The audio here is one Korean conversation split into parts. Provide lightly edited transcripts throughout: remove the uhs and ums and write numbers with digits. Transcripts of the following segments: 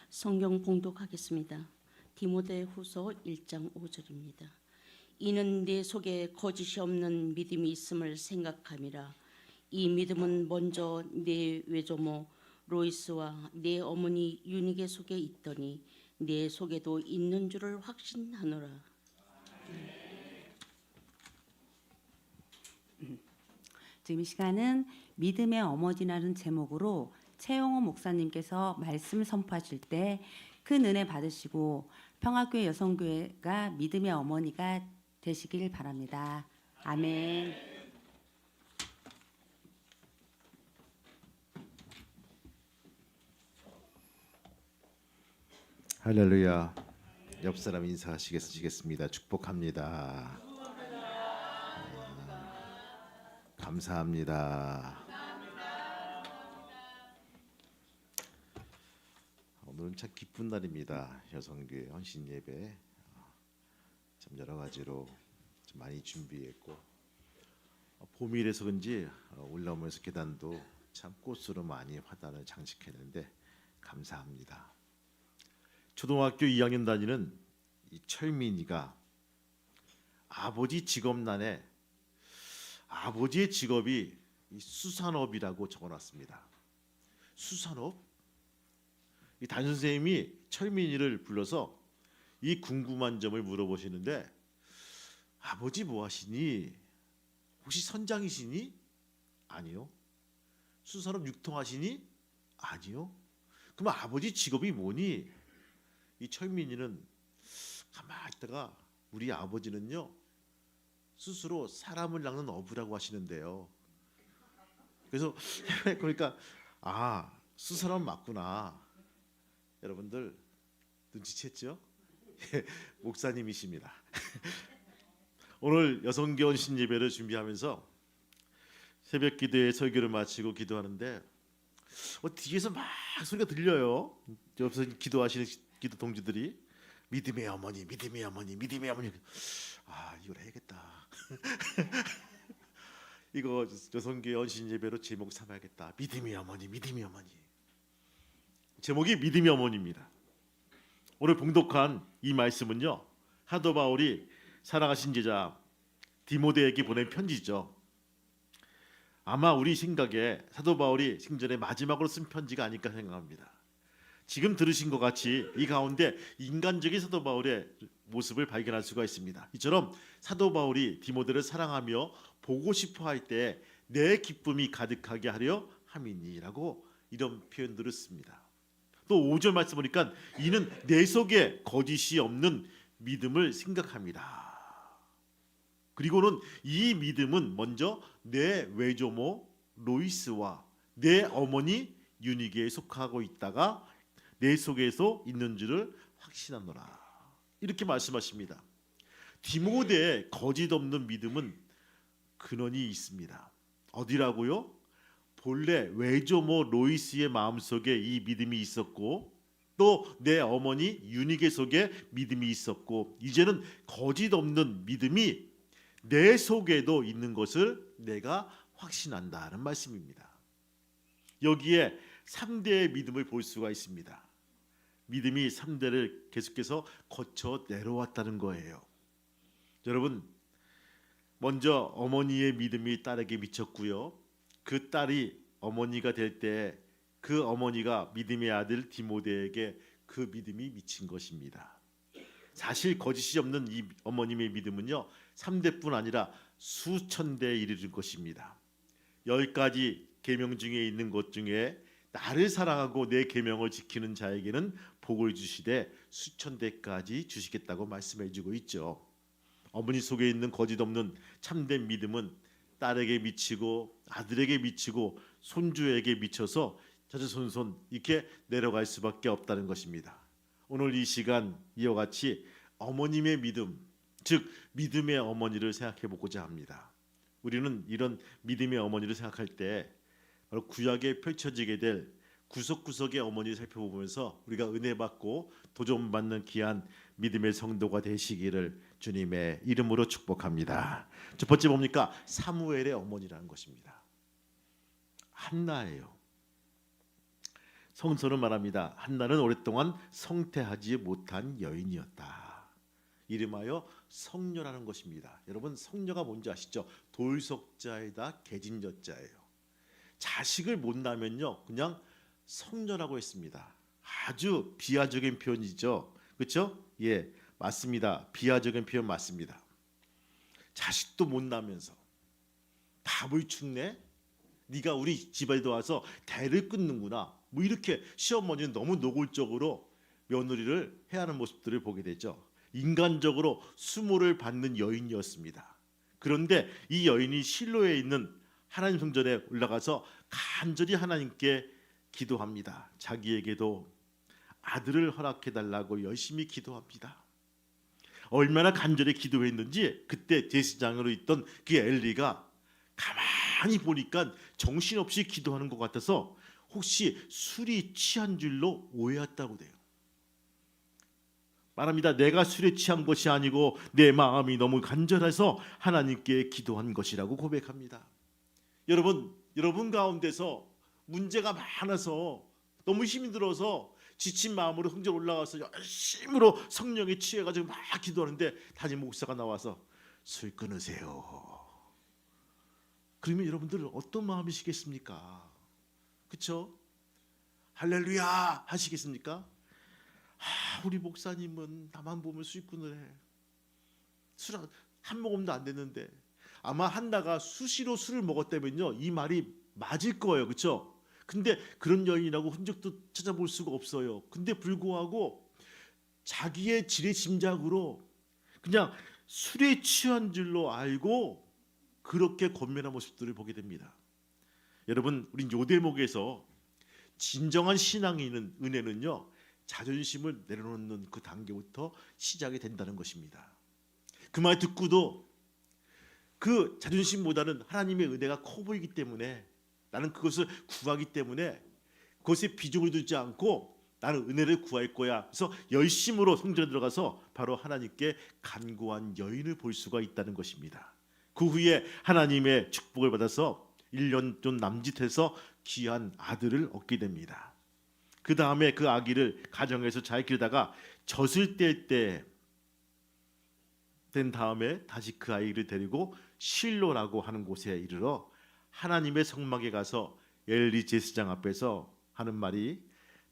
성경 봉독하겠습니다. 디모데후서 1장 5절입니다. 이는 내 속에 거짓이 없는 믿음이 있음을 생각함이라. 이 믿음은 먼저 내 외조모 로이스와 내 어머니 유니게 속에 있더니 내 속에도 있는 줄을 확신하노라. 지금 이 시간은 믿음의 어머니라는 제목으로 최영호 목사님께서 말씀을 선포하실 때 큰 은혜 받으시고 평화교회 여성교회가 믿음의 어머니가 되시길 바랍니다. 아멘. 할렐루야. 옆 사람 인사하시겠습니다. 축복합니다. 감사합니다. 오늘은 참 기쁜 날입니다. 여성교회 헌신 예배 참 여러 가지로 좀 많이 준비했고 봄이라서 그런지 올라오면서 계단도 참 꽃으로 많이 화단을 장식했는데 감사합니다. 초등학교 2학년 다니는 이 철민이가 아버지 직업란에 아버지의 직업이 이 수산업이라고 적어놨습니다. 수산업? 이 담임 선생님이 철민이를 불러서 이 궁금한 점을 물어보시는데 아버지 뭐 하시니? 혹시 선장이시니? 아니요. 수산업 육통하시니? 아니요. 그럼 아버지 직업이 뭐니? 이 철민이는 가만히 있다가 우리 아버지는요 스스로 사람을 낚는 어부라고 하시는데요. 그래서 그러니까 수산업 맞구나. 여러분들 눈치챘죠? 목사님이십니다. 오늘 여성교 헌신 예배를 준비하면서 새벽 기도에 설교를 마치고 기도하는데 뒤에서 막 소리가 들려요. 옆에서 기도하시는 기도 동지들이 믿음의 어머니, 믿음의 어머니, 믿음의 어머니. 이걸 해야겠다. 이거 여성교회 헌신 예배로 제목 삼아야겠다. 믿음의 어머니, 믿음의 어머니. 제목이 믿음의 어머니입니다. 오늘 봉독한 이 말씀은요 사도 바울이 사랑하신 제자 디모데에게 보낸 편지죠. 아마 우리 생각에 사도 바울이 생전에 마지막으로 쓴 편지가 아닐까 생각합니다. 지금 들으신 것 같이 이 가운데 인간적인 사도 바울의 모습을 발견할 수가 있습니다. 이처럼 사도 바울이 디모데를 사랑하며 보고 싶어 할 때 내 기쁨이 가득하게 하려 함이니라고 이런 표현들을 씁니다. 또 5절 말씀 보니까 이는 내 속에 거짓이 없는 믿음을 생각합니다. 그리고는 이 믿음은 먼저 내 외조모 로이스와 내 어머니 유니게에 속하고 있다가 내 속에서 있는 줄을 확신하노라. 이렇게 말씀하십니다. 디모데의 거짓 없는 믿음은 근원이 있습니다. 어디라고요? 본래 외조모 로이스의 마음속에 이 믿음이 있었고 또 내 어머니 유니게 속에 믿음이 있었고 이제는 거짓 없는 믿음이 내 속에도 있는 것을 내가 확신한다는 말씀입니다. 여기에 3대의 믿음을 볼 수가 있습니다. 믿음이 3대를 계속해서 거쳐 내려왔다는 거예요. 여러분, 먼저 어머니의 믿음이 딸에게 미쳤고요. 그 딸이 어머니가 될 때 그 어머니가 믿음의 아들 디모데에게 그 믿음이 미친 것입니다. 사실 거짓이 없는 이 어머님의 믿음은요 3대뿐 아니라 수천 대에 이르는 것입니다. 10가지 계명 중에 있는 것 중에 나를 사랑하고 내 계명을 지키는 자에게는 복을 주시되 수천 대까지 주시겠다고 말씀해주고 있죠. 어머니 속에 있는 거짓 없는 참된 믿음은 딸에게 미치고 아들에게 미치고 손주에게 미쳐서 자주손손 이렇게 내려갈 수밖에 없다는 것입니다. 오늘 이 시간 이와 같이 어머님의 믿음, 즉 믿음의 어머니를 생각해 보고자 합니다. 우리는 이런 믿음의 어머니를 생각할 때 바로 구약에 펼쳐지게 될 구석구석의 어머니를 살펴보면서 우리가 은혜 받고 도전받는 귀한 믿음의 성도가 되시기를 주님의 이름으로 축복합니다. 첫 번째 뭡니까? 사무엘의 어머니라는 것입니다. 한나예요. 성서는 말합니다. 한나는 오랫동안 성태하지 못한 여인이었다. 이름하여 성녀라는 것입니다. 여러분 성녀가 뭔지 아시죠? 돌석자에다 개진여자예요. 자식을 못 낳으면요 그냥 성녀라고 했습니다. 아주 비하적인 표현이죠. 그렇죠? 예, 맞습니다. 비하적인 표현 맞습니다. 자식도 못 낳으면서 답을 축네? 네가 우리 집에 와서 대를 끊는구나. 뭐 이렇게 시어머니는 너무 노골적으로 며느리를 해하는 모습들을 보게 되죠. 인간적으로 수모를 받는 여인이었습니다. 그런데 이 여인이 실로에 있는 하나님 성전에 올라가서 간절히 하나님께 기도합니다. 자기에게도 아들을 허락해 달라고 열심히 기도합니다. 얼마나 간절히 기도했는지 그때 제사장으로 있던 그 엘리가 가만히 보니까 정신없이 기도하는 것 같아서 혹시 술이 취한 줄로 오해했다고 돼요. 말합니다. 내가 술에 취한 것이 아니고 내 마음이 너무 간절해서 하나님께 기도한 것이라고 고백합니다. 여러분 가운데서 문제가 많아서 너무 힘이 들어서 지친 마음으로 성전 올라가서 열심으로 성령에 취해가지고 막 기도하는데 담임 목사가 나와서 술 끊으세요. 그러면 여러분들 어떤 마음이시겠습니까? 그렇죠? 할렐루야 하시겠습니까? 우리 목사님은 나만 보면 술 끊으래. 술 한 모금도 안 됐는데 아마 한나가 수시로 술을 먹었다면요 이 말이 맞을 거예요. 그렇죠? 근데 그런 여인이라고 흔적도 찾아볼 수가 없어요. 근데 불구하고 자기의 지레짐작으로 그냥 술에 취한 줄로 알고 그렇게 권면한 모습들을 보게 됩니다. 여러분 우리 요 대목에서 진정한 신앙이 있는 은혜는요 자존심을 내려놓는 그 단계부터 시작이 된다는 것입니다. 그 말 듣고도 그 자존심보다는 하나님의 은혜가 커 보이기 때문에 나는 그것을 구하기 때문에 그것에 비중을 두지 않고 나는 은혜를 구할 거야. 그래서 열심으로 성전에 들어가서 바로 하나님께 간구한 여인을 볼 수가 있다는 것입니다. 그 후에 하나님의 축복을 받아서 1년 좀 남짓해서 귀한 아들을 얻게 됩니다. 그 다음에 그 아기를 가정에서 잘 기르다가 젖을 뗄 때 된 다음에 다시 그 아이를 데리고 실로라고 하는 곳에 이르러 하나님의 성막에 가서 엘리 제사장 앞에서 하는 말이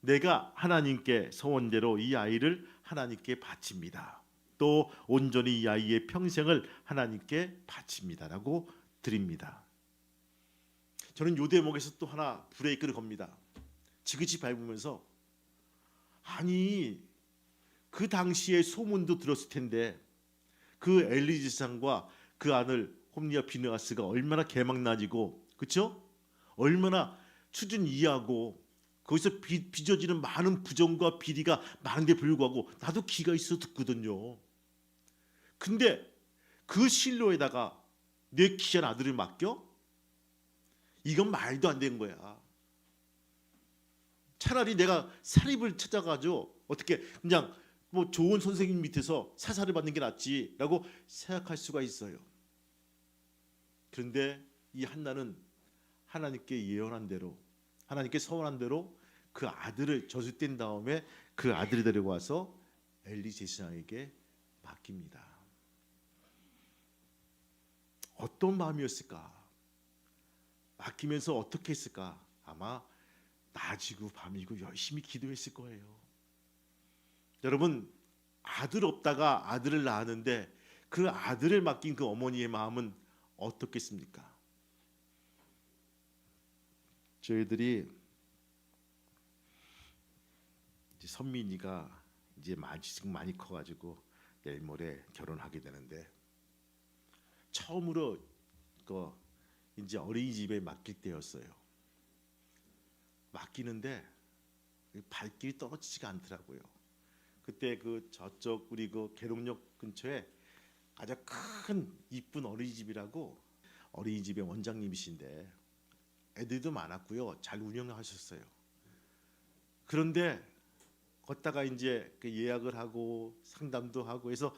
내가 하나님께 서원대로 이 아이를 하나님께 바칩니다. 또 온전히 이 아이의 평생을 하나님께 바칩니다라고 드립니다. 저는 요 대목에서 또 하나 브레이크를 겁니다. 지그시 밟으면서 아니 그 당시에 소문도 들었을 텐데 그 엘리 제사장과 그 아들 홈리와 비느하스가 얼마나 개망나지고 그렇죠? 얼마나 추진이하고 거기서 빚어지는 많은 부정과 비리가 많은데 불구하고 나도 귀가 있어 듣거든요. 근데 그 실로에다가 내 귀한 아들을 맡겨? 이건 말도 안 되는 거야. 차라리 내가 사립을 찾아가지고 어떻게 그냥 뭐 좋은 선생님 밑에서 사사를 받는 게 낫지라고 생각할 수가 있어요. 그런데 이 한나는 하나님께 예언한 대로 하나님께 서원한 대로 그 아들을 젖을 뗀 다음에 그 아들을 데리고 와서 엘리 제사장에게 맡깁니다. 어떤 마음이었을까? 맡기면서 어떻게 했을까? 아마 낮이고 밤이고 열심히 기도했을 거예요. 여러분 아들 없다가 아들을 낳았는데 그 아들을 맡긴 그 어머니의 마음은 어떻겠습니까? 저희들이 이제 선민이가 이제 지금 많이 커가지고 내일 모레 결혼하게 되는데 처음으로 그 이제 어린이집에 맡길 때였어요. 맡기는데 발길이 떨어지지가 않더라고요. 그때 그 저쪽 우리 그 계룡역 근처에 아주 큰 이쁜 어린이집이라고 어린이집의 원장님이신데 애들도 많았고요. 잘 운영하셨어요. 그런데 걷다가 이제 그 예약을 하고 상담도 하고 해서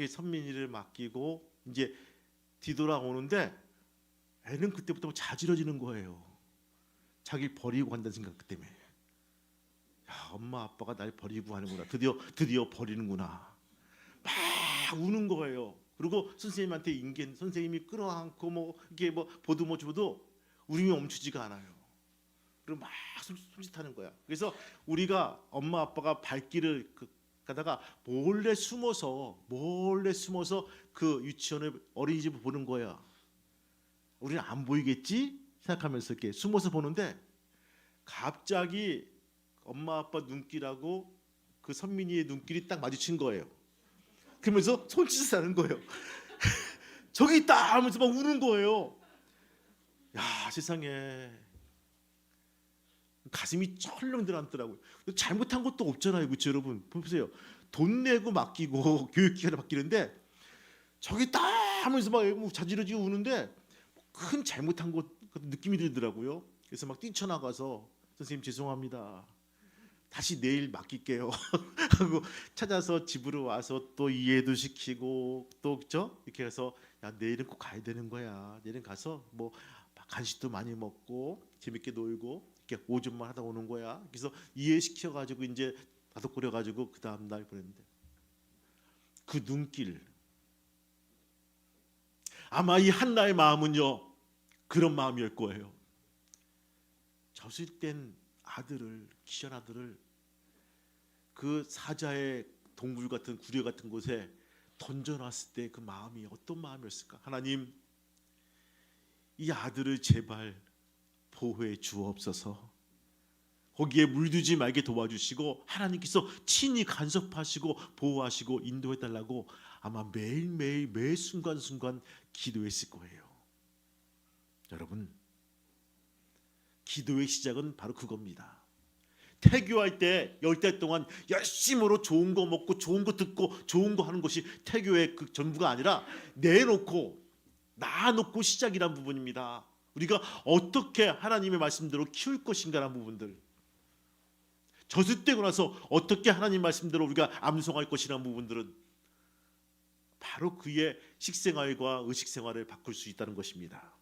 선민이를 맡기고 이제 뒤돌아오는데 애는 그때부터 자지러지는 거예요. 자기를 버리고 간다는 생각 때문에. 야, 엄마 아빠가 날 버리고 하는구나. 드디어 버리는구나. 막 우는 거예요. 그리고 선생님한테 선생님이 끌어안고 뭐 이게 뭐 보듬어 줘도 울음이 멈추지가 않아요. 그리고 막 숨짓하는 거야. 그래서 우리가 엄마 아빠가 발길을 가다가 몰래 숨어서 그 유치원을 어린이집을 보는 거야. 우리는 안 보이겠지 생각하면서 이렇게 숨어서 보는데 갑자기 엄마 아빠 눈길하고 그 선민이의 눈길이 딱 마주친 거예요. 그러면서 손짓을 하는 거예요. 저기 있다 하면서 막 우는 거예요. 야, 세상에 가슴이 철렁 들어앉더라고요. 잘못한 것도 없잖아요, 그렇죠, 여러분? 보세요. 돈 내고 맡기고 교육기관에 맡기는데 저기 있다 하면서 막 자지러지고 우는데 큰 잘못한 것 느낌이 들더라고요. 그래서 막 뛰쳐나가서 선생님 죄송합니다. 다시 내일 맡길게요. 하고 찾아서 집으로 와서 또 이해도 시키고 또 그죠? 이렇게 해서 야 내일은 꼭 가야 되는 거야. 내일은 가서 뭐 간식도 많이 먹고 재밌게 놀고 이렇게 오줌만 하다 오는 거야. 그래서 이해시켜 가지고 이제 다독거려 가지고 그 다음 날 보냈는데 그 눈길 아마 이 한나의 마음은요 그런 마음이었을 거예요. 젖을땐 아들을 귀한 아들을 그 사자의 동굴 같은 구려 같은 곳에 던져놨을 때 그 마음이 어떤 마음이었을까? 하나님 이 아들을 제발 보호해 주옵소서. 거기에 물들지 말게 도와주시고 하나님께서 친히 간섭하시고 보호하시고 인도해 달라고 아마 매일매일 매 순간순간 기도했을 거예요. 여러분 기도의 시작은 바로 그겁니다. 태교할 때 10달 동안 열심으로 좋은 거 먹고 좋은 거 듣고 좋은 거 하는 것이 태교의 그 전부가 아니라 낳아놓고 시작이란 부분입니다. 우리가 어떻게 하나님의 말씀대로 키울 것인가라는 부분들, 젖을 나서 어떻게 하나님 말씀대로 우리가 암송할 것이라는 부분들은 바로 그의 식생활과 의식생활을 바꿀 수 있다는 것입니다.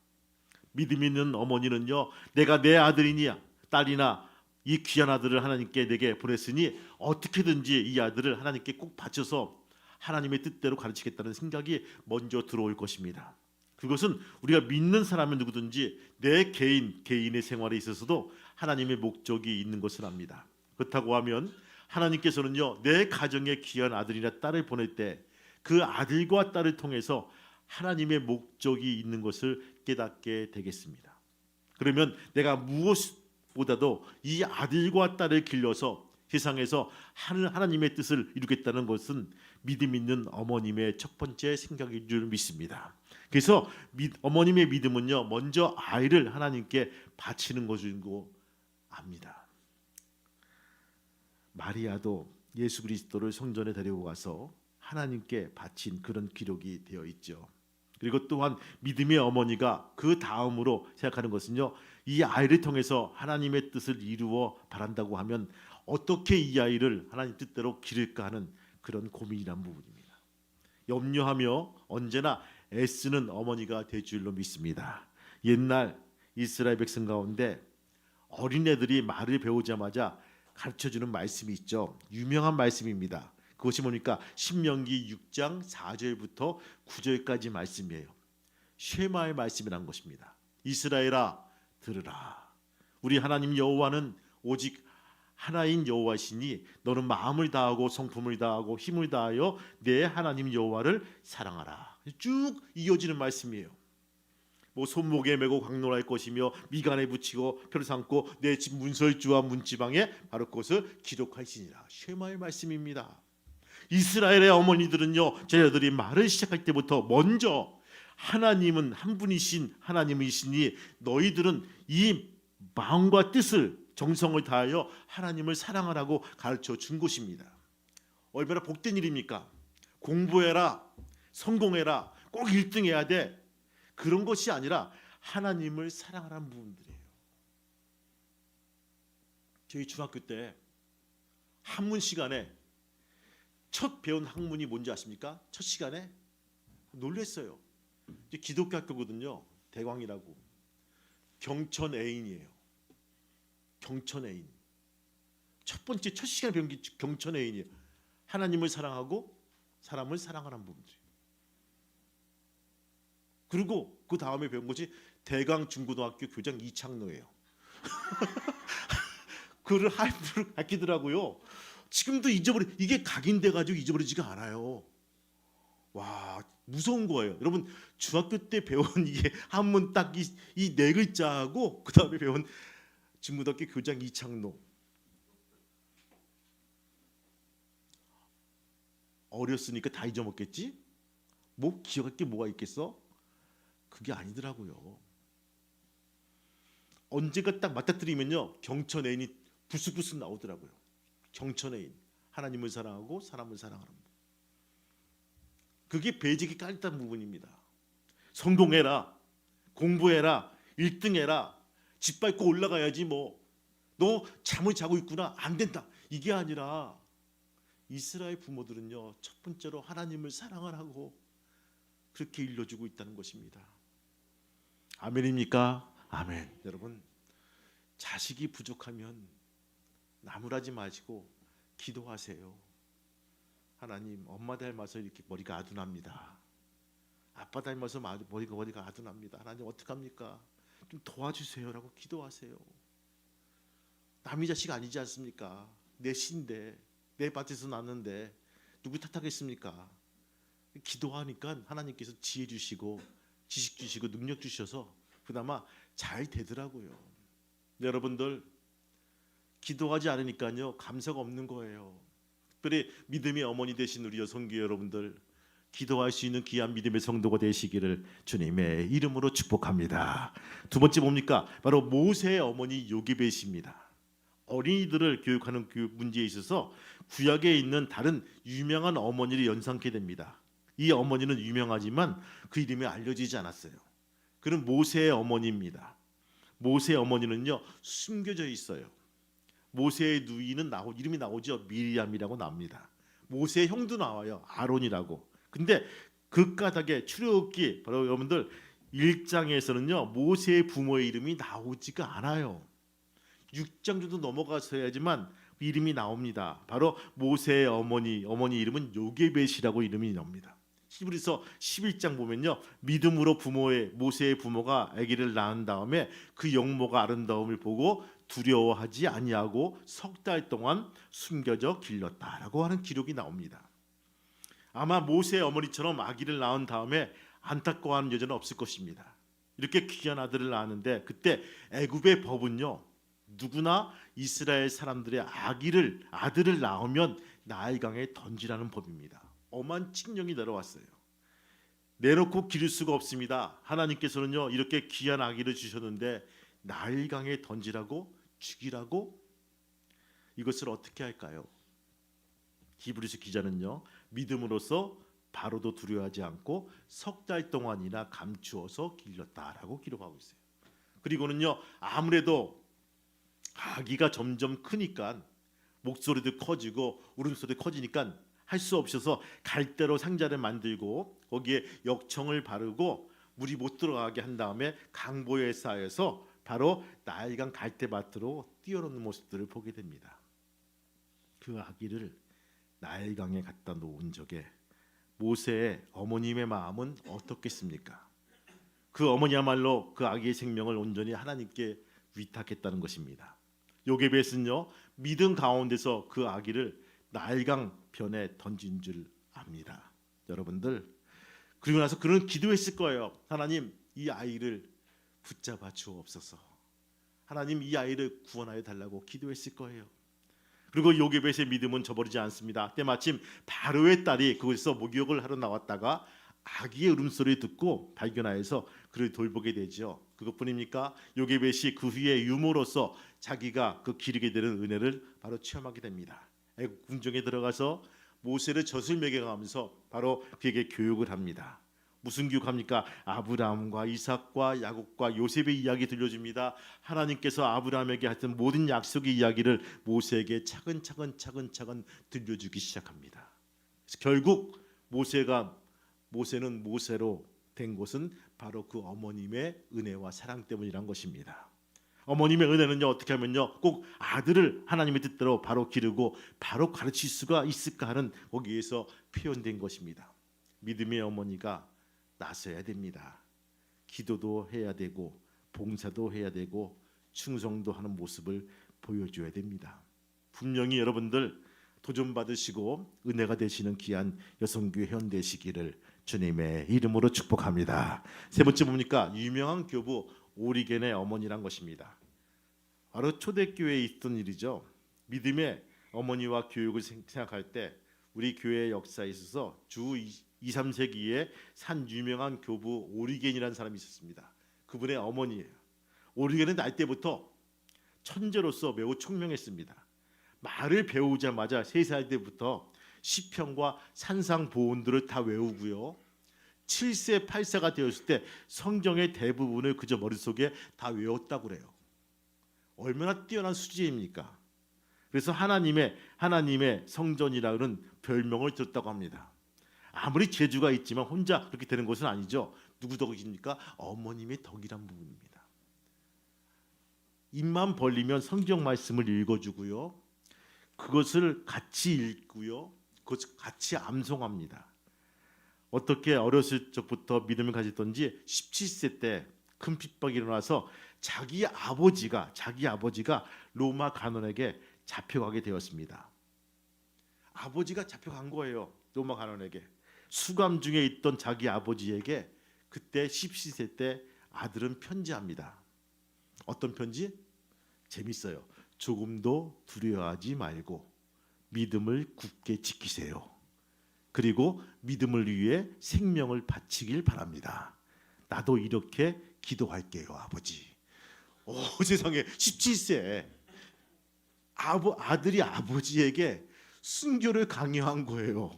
믿음 있는 어머니는요, 내가 내 아들이냐 딸이나 이 귀한 아들을 하나님께 내게 보냈으니 어떻게든지 이 아들을 하나님께 꼭 바쳐서 하나님의 뜻대로 가르치겠다는 생각이 먼저 들어올 것입니다. 그것은 우리가 믿는 사람은 누구든지 내 개인의 생활에 있어서도 하나님의 목적이 있는 것을 압니다. 그렇다고 하면 하나님께서는요 내 가정에 귀한 아들이나 딸을 보낼 때 그 아들과 딸을 통해서 하나님의 목적이 있는 것을 깨닫게 되겠습니다. 그러면 내가 무엇보다도 이 아들과 딸을 길러서 세상에서 하나님의 뜻을 이루겠다는 것은 믿음 있는 어머님의 첫 번째 생각인 줄 믿습니다. 그래서 어머님의 믿음은요 먼저 아이를 하나님께 바치는 것인 거 압니다. 마리아도 예수 그리스도를 성전에 데리고 가서 하나님께 바친 그런 기록이 되어 있죠. 그리고 또한 믿음의 어머니가 그 다음으로 생각하는 것은요 이 아이를 통해서 하나님의 뜻을 이루어 바란다고 하면 어떻게 이 아이를 하나님 뜻대로 기를까 하는 그런 고민이란 부분입니다. 염려하며 언제나 애쓰는 어머니가 될 줄로 믿습니다. 옛날 이스라엘 백성 가운데 어린애들이 말을 배우자마자 가르쳐주는 말씀이 있죠. 유명한 말씀입니다. 그것이 뭡니까? 신명기 6장 4절부터 9절까지 말씀이에요. 쉐마의 말씀이란 것입니다. 이스라엘아 들으라. 우리 하나님 여호와는 오직 하나인 여호와시니 너는 마음을 다하고 성품을 다하고 힘을 다하여 내 하나님 여호와를 사랑하라. 쭉 이어지는 말씀이에요. 뭐 손목에 메고 강론할 것이며 미간에 붙이고 표를 삼고 내 집 문설주와 문지방에 바로 그것을 기록하시니라. 쉐마의 말씀입니다. 이스라엘의 어머니들은요 자녀들이 말을 시작할 때부터 먼저 하나님은 한 분이신 하나님이시니 너희들은 이 마음과 뜻을 정성을 다하여 하나님을 사랑하라고 가르쳐 준 것입니다. 얼마나 복된 일입니까? 공부해라, 성공해라, 꼭 1등 해야 돼. 그런 것이 아니라 하나님을 사랑하라는 부분들이에요. 저희 중학교 때 한문 시간에 첫 배운 학문이 뭔지 아십니까? 첫 시간에 놀랬어요. 이제 기독교 학교거든요. 대광이라고. 경천애인이에요. 경천애인. 첫 번째 첫 시간에 배운 게 경천의 인이에요. 하나님을 사랑하고 사람을 사랑하라는 부분이에요. 그리고 그 다음에 배운 것이 대강 중고등학교 교장 이창노예요. 그를 할부를 아끼더라고요. 지금도 이게 각인돼 가지고 잊어버리지가 않아요. 와, 무서운 거예요. 여러분 중학교 때 배운 이게 한문 딱 이 네 글자하고 그 다음에 배운 중고등학교 교장 이창노. 어렸으니까 다 잊어먹겠지? 뭐 기억할 게 뭐가 있겠어? 그게 아니더라고요. 언제가 딱 맞닥뜨리면요 경천애인이 부스부스 나오더라고요. 경천애인, 하나님을 사랑하고 사람을 사랑하는 분. 그게 배직이 깔렸다는 부분입니다. 성공해라, 공부해라, 1등해라, 집 밟고 올라가야지 뭐. 너 잠을 자고 있구나, 안 된다. 이게 아니라 이스라엘 부모들은요 첫 번째로 하나님을 사랑하라고 그렇게 일러주고 있다는 것입니다. 아멘입니까? 아멘. 여러분 자식이 부족하면 나무라지 마시고 기도하세요. 하나님, 엄마 닮아서 이렇게 머리가 아둔합니다. 아빠 닮아서 머리가 아둔합니다. 하나님 어떡합니까? 좀 도와주세요라고 기도하세요. 남의 자식 아니지 않습니까? 내 신데, 내 밭에서 났는데 누구 탓하겠습니까? 기도하니까 하나님께서 지혜 주시고 지식 주시고 능력 주셔서 그나마 잘 되더라고요. 여러분들 기도하지 않으니까요 감사가 없는 거예요. 특별히 믿음의 어머니 되신 우리 여성교회 여러분들, 기도할 수 있는 귀한 믿음의 성도가 되시기를 주님의 이름으로 축복합니다. 두 번째 뭡니까? 바로 모세의 어머니 요게벳입니다. 어린이들을 교육하는 그 문제에 있어서 구약에 있는 다른 유명한 어머니를 연상케 됩니다. 이 어머니는 유명하지만 그 이름이 알려지지 않았어요. 그는 모세의 어머니입니다. 모세의 어머니는요 숨겨져 있어요. 모세의 누이는 이름이 나오죠. 미리암이라고 나옵니다. 모세의 형도 나와요. 아론이라고. 근데 그 까닭에 출애굽기 바로 여러분들 1장에서는요 모세의 부모의 이름이 나오지가 않아요. 6장 정도 넘어가서야지만 이름이 나옵니다. 바로 모세의 어머니 이름은 요게벳이라고 이름이 나옵니다. 히브리서 11장 보면요 믿음으로 모세의 부모가 아기를 낳은 다음에 그 영모가 아름다움을 보고 두려워하지 아니하고 석 달 동안 숨겨져 길렀다라고 하는 기록이 나옵니다. 아마 모세의 어머니처럼 아기를 낳은 다음에 안타까워하는 여자는 없을 것입니다. 이렇게 귀한 아들을 낳았는데 그때 애굽의 법은요 누구나 이스라엘 사람들의 아들을 낳으면 나일강에 던지라는 법입니다. 엄한 칙령이 내려왔어요. 내놓고 기를 수가 없습니다. 하나님께서는요 이렇게 귀한 아기를 주셨는데 나일강에 던지라고, 죽이라고? 이것을 어떻게 할까요? 히브리서 기자는요 믿음으로써 바로도 두려워하지 않고 석 달 동안이나 감추어서 길렀다라고 기록하고 있어요. 그리고는요 아무래도 아기가 점점 크니까 목소리도 커지고 울음소리도 커지니까 할 수 없어서 갈대로 상자를 만들고 거기에 역청을 바르고 물이 못 들어가게 한 다음에 강보에 쌓여서 바로 나일강 갈대밭으로 뛰어놓는 모습들을 보게 됩니다. 그 아기를 나일강에 갖다 놓은 적에 모세의 어머님의 마음은 어떻겠습니까? 그 어머니야말로 그 아기의 생명을 온전히 하나님께 위탁했다는 것입니다. 요게벳은요 믿음 가운데서 그 아기를 나일강 변에 던진 줄 압니다. 여러분들 그리고 나서 그는 기도했을 거예요. 하나님 이 아이를 붙잡아 주옵소서. 하나님 이 아이를 구원하여 달라고 기도했을 거예요. 그리고 요게벳의 믿음은 저버리지 않습니다. 때마침 바로의 딸이 그곳에서 목욕을 하러 나왔다가 아기의 울음소리를 듣고 발견하여서 그를 돌보게 되죠. 그것뿐입니까? 요게벳이 그 후에 유모로서 자기가 그 기르게 되는 은혜를 바로 체험하게 됩니다. 애굽 궁정에 들어가서 모세를 젖을 먹여가면서 바로 그에게 교육을 합니다. 무슨 교육합니까? 아브라함과 이삭과 야곱과 요셉의 이야기 들려줍니다. 하나님께서 아브라함에게 하신 모든 약속의 이야기를 모세에게 차근차근 들려주기 시작합니다. 그래서 결국 모세는 모세로 된 것은 바로 그 어머님의 은혜와 사랑 때문이란 것입니다. 어머님의 은혜는요 어떻게 하면요 꼭 아들을 하나님의 뜻대로 바로 기르고 바로 가르칠 수가 있을까 하는 거기에서 표현된 것입니다. 믿음의 어머니가 나서야 됩니다. 기도도 해야 되고 봉사도 해야 되고 충성도 하는 모습을 보여줘야 됩니다. 분명히 여러분들 도전 받으시고 은혜가 되시는 귀한 여성교회 회원 되시기를 주님의 이름으로 축복합니다. 세 번째 뭡니까? 유명한 교부 오리겐의 어머니란 것입니다. 바로 초대교회에 있던 일이죠. 믿음의 어머니와 교육을 생각할 때 우리 교회의 역사에 있어서 주 2, 3세기에 산 유명한 교부 오리겐이라는 사람이 있었습니다. 그분의 어머니예요. 오리겐은 날 때부터 천재로서 매우 총명했습니다. 말을 배우자마자 3살 때부터 시편과 산상 보온들을 다 외우고요. 7세, 8세가 되었을 때 성경의 대부분을 그저 머릿속에 다 외웠다고 그래요. 얼마나 뛰어난 수지입니까? 그래서 하나님의 성전이라는 별명을 들었다고 합니다. 아무리 재주가 있지만 혼자 그렇게 되는 것은 아니죠. 누구 덕입니까? 어머님의 덕이란 부분입니다. 입만 벌리면 성경 말씀을 읽어주고요. 그것을 같이 읽고요. 그것을 같이 암송합니다. 어떻게 어렸을 적부터 믿음을 가졌던지 17세 때 큰 핍박이 일어나서 자기 아버지가 로마 간원에게 잡혀가게 되었습니다. 아버지가 잡혀간 거예요. 로마 간원에게. 수감 중에 있던 자기 아버지에게 그때 17세 때 아들은 편지합니다. 어떤 편지? 재밌어요. 조금도 두려워하지 말고 믿음을 굳게 지키세요. 그리고 믿음을 위해 생명을 바치길 바랍니다. 나도 이렇게 기도할게요, 아버지. 오, 세상에 17세 아들이 아버지에게 순교를 강요한 거예요.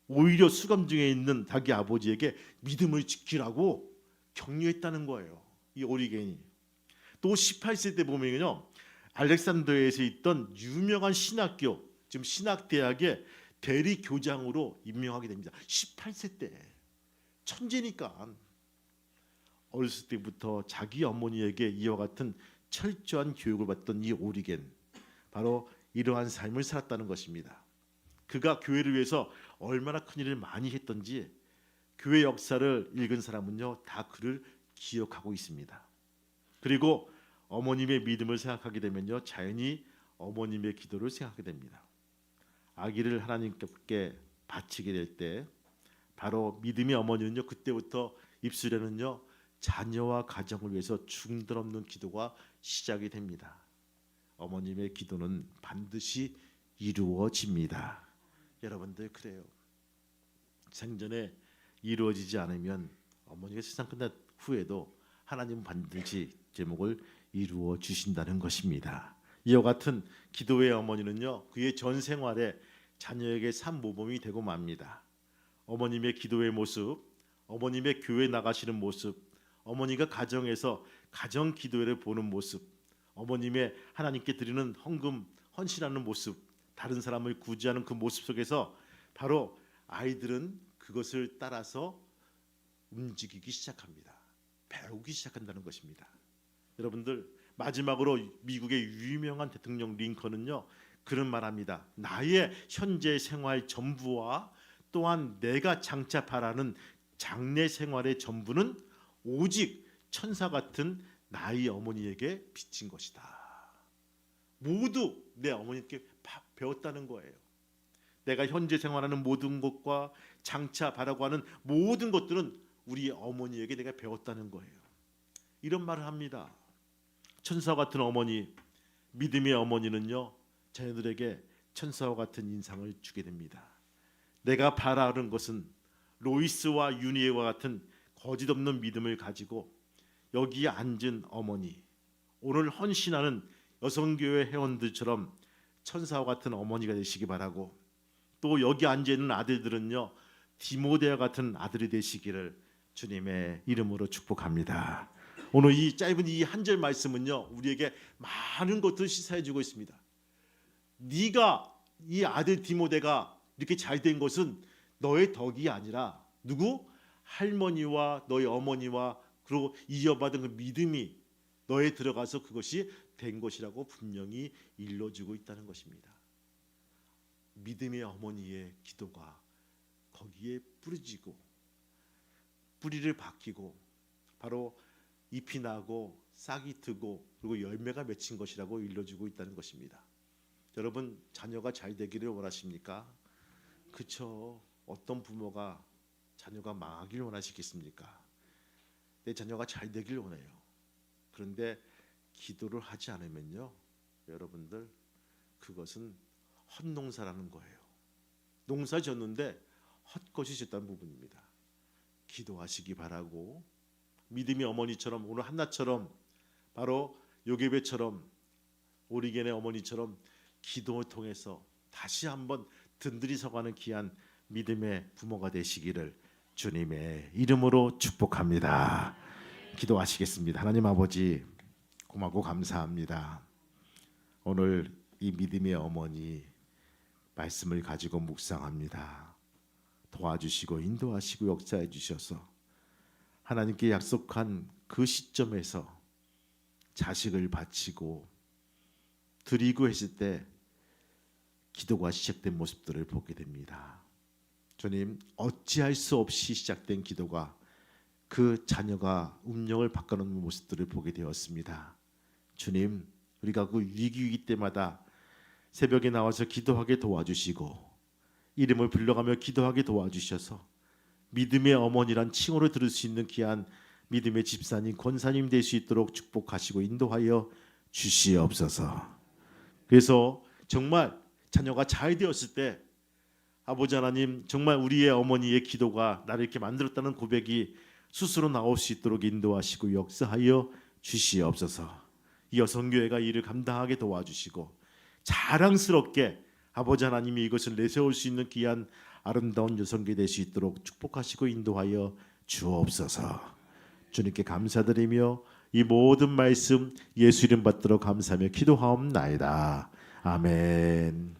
오히려 수감 중에 있는 자기 아버지에게 믿음을 지키라고 격려했다는 거예요. 이 오리겐이. 또 18세 때 보면요, 알렉산드리아에서 있던 유명한 신학교, 지금 신학대학의 대리 교장으로 임명하게 됩니다. 18세 때 천재니까. 어렸을 때부터 자기 어머니에게 이와 같은 철저한 교육을 받던 이 오리겐, 바로 이러한 삶을 살았다는 것입니다. 그가 교회를 위해서 얼마나 큰 일을 많이 했던지 교회 역사를 읽은 사람은요 다 그를 기억하고 있습니다. 그리고 어머님의 믿음을 생각하게 되면요 자연히 어머님의 기도를 생각하게 됩니다. 아기를 하나님께 바치게 될 때 바로 믿음의 어머니는요 그때부터 입술에는요 자녀와 가정을 위해서 중단 없는 기도가 시작이 됩니다. 어머님의 기도는 반드시 이루어집니다. 여러분들 그래요. 생전에 이루어지지 않으면 어머니가 세상 끝난 후에도 하나님은 반드시 제목을 이루어 주신다는 것입니다. 이와 같은 기도의 어머니는요 그의 전 생활에 자녀에게 산 모범이 되고 맙니다. 어머님의 기도의 모습, 어머님의 교회 나가시는 모습, 어머니가 가정에서 가정 기도회를 보는 모습, 어머님의 하나님께 드리는 헌금, 헌신하는 모습, 다른 사람을 구제하는 그 모습 속에서 바로 아이들은 그것을 따라서 움직이기 시작합니다. 배우기 시작한다는 것입니다. 여러분들 마지막으로 미국의 유명한 대통령 링컨은요 그런 말합니다. 나의 현재 생활 전부와 또한 내가 장차 바라는 장래 생활의 전부는 오직 천사 같은 나의 어머니에게 비친 것이다. 모두 내 어머니께 배웠다는 거예요. 내가 현재 생활하는 모든 것과 장차 바라고 하는 모든 것들은 우리 어머니에게 내가 배웠다는 거예요. 이런 말을 합니다. 천사와 같은 어머니, 믿음의 어머니는요 자녀들에게 천사와 같은 인상을 주게 됩니다. 내가 바라는 것은 로이스와 유니에와 같은 거짓 없는 믿음을 가지고 여기에 앉은 어머니, 오늘 헌신하는 여성교회 회원들처럼 천사와 같은 어머니가 되시기 바라고, 또 여기 앉아 있는 아들들은요 디모데와 같은 아들이 되시기를 주님의 이름으로 축복합니다. 오늘 이 짧은 이 한 절 말씀은요 우리에게 많은 것들을 시사해 주고 있습니다. 네가 이 아들 디모데가 이렇게 잘 된 것은 너의 덕이 아니라 누구? 할머니와 너희 어머니와 그리고 이어받은 그 믿음이 너에 들어가서 그것이 된 것이라고 분명히 일러주고 있다는 것입니다. 믿음의 어머니의 기도가 거기에 뿌려지고 뿌리를 박히고 바로 잎이 나고 싹이 트고 그리고 열매가 맺힌 것이라고 일러주고 있다는 것입니다. 여러분 자녀가 잘 되기를 원하십니까? 그쵸. 어떤 부모가 자녀가 망하길 원하시겠습니까? 내 자녀가 잘 되길 원해요. 그런데 기도를 하지 않으면요, 여러분들 그것은 헛농사라는 거예요. 농사 졌는데 헛것이 졌다는 부분입니다. 기도하시기 바라고 믿음의 어머니처럼 오늘 한나처럼 바로 요게벳처럼 오리겐의 어머니처럼 기도를 통해서 다시 한번 든든히 서가는 귀한 믿음의 부모가 되시기를 주님의 이름으로 축복합니다. 기도하시겠습니다. 하나님 아버지 고맙고 감사합니다. 오늘 이 믿음의 어머니 말씀을 가지고 묵상합니다. 도와주시고 인도하시고 역사해 주셔서 하나님께 약속한 그 시점에서 자식을 바치고 드리고 했을 때 기도가 시작된 모습들을 보게 됩니다. 주님, 어찌할 수 없이 시작된 기도가 그 자녀가 운명을 바꿔놓는 모습들을 보게 되었습니다. 주님, 우리가 그 위기 때마다 새벽에 나와서 기도하게 도와주시고 이름을 불러가며 기도하게 도와주셔서 믿음의 어머니란 칭호를 들을 수 있는 귀한 믿음의 집사님, 권사님 될 수 있도록 축복하시고 인도하여 주시옵소서. 그래서 정말 자녀가 잘 되었을 때 아버지 하나님, 정말 우리의 어머니의 기도가 나를 이렇게 만들었다는 고백이 스스로 나올 수 있도록 인도하시고 역사하여 주시옵소서. 이 여성교회가 이를 감당하게 도와주시고 자랑스럽게 아버지 하나님이 이것을 내세울 수 있는 귀한 아름다운 여성교회 될 수 있도록 축복하시고 인도하여 주옵소서. 주님께 감사드리며 이 모든 말씀 예수 이름 받들어 감사하며 기도하옵나이다. 아멘.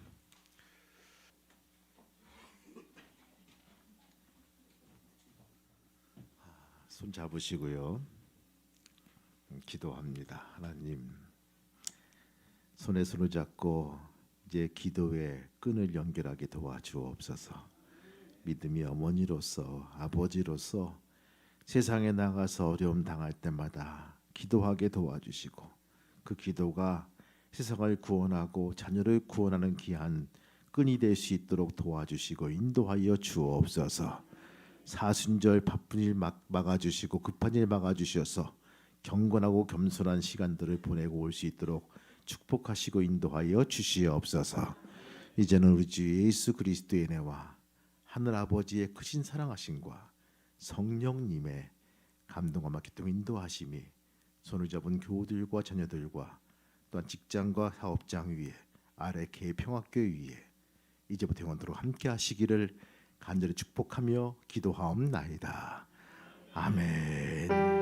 손 잡으시고요. 기도합니다. 하나님, 손에 손을 잡고 이제 기도의 끈을 연결하게 도와주옵소서. 믿음의 어머니로서 아버지로서 세상에 나가서 어려움 당할 때마다 기도하게 도와주시고 그 기도가 세상을 구원하고 자녀를 구원하는 귀한 끈이 될 수 있도록 도와주시고 인도하여 주옵소서. 사순절 바쁜 일 막아주시고 급한 일 막아주셔서 경건하고 겸손한 시간들을 보내고 올 수 있도록 축복하시고 인도하여 주시옵소서. 이제는 우리 주 예수 그리스도의 은혜와 하늘 아버지의 크신 사랑하심과 성령님의 감동과 기쁨 인도하심이 손을 잡은 교우들과 자녀들과 또한 직장과 사업장 위에 아래 개 평화교회 위에 이제부터 영원토록 함께 하시기를 간절히 축복하며 기도하옵나이다. 아멘.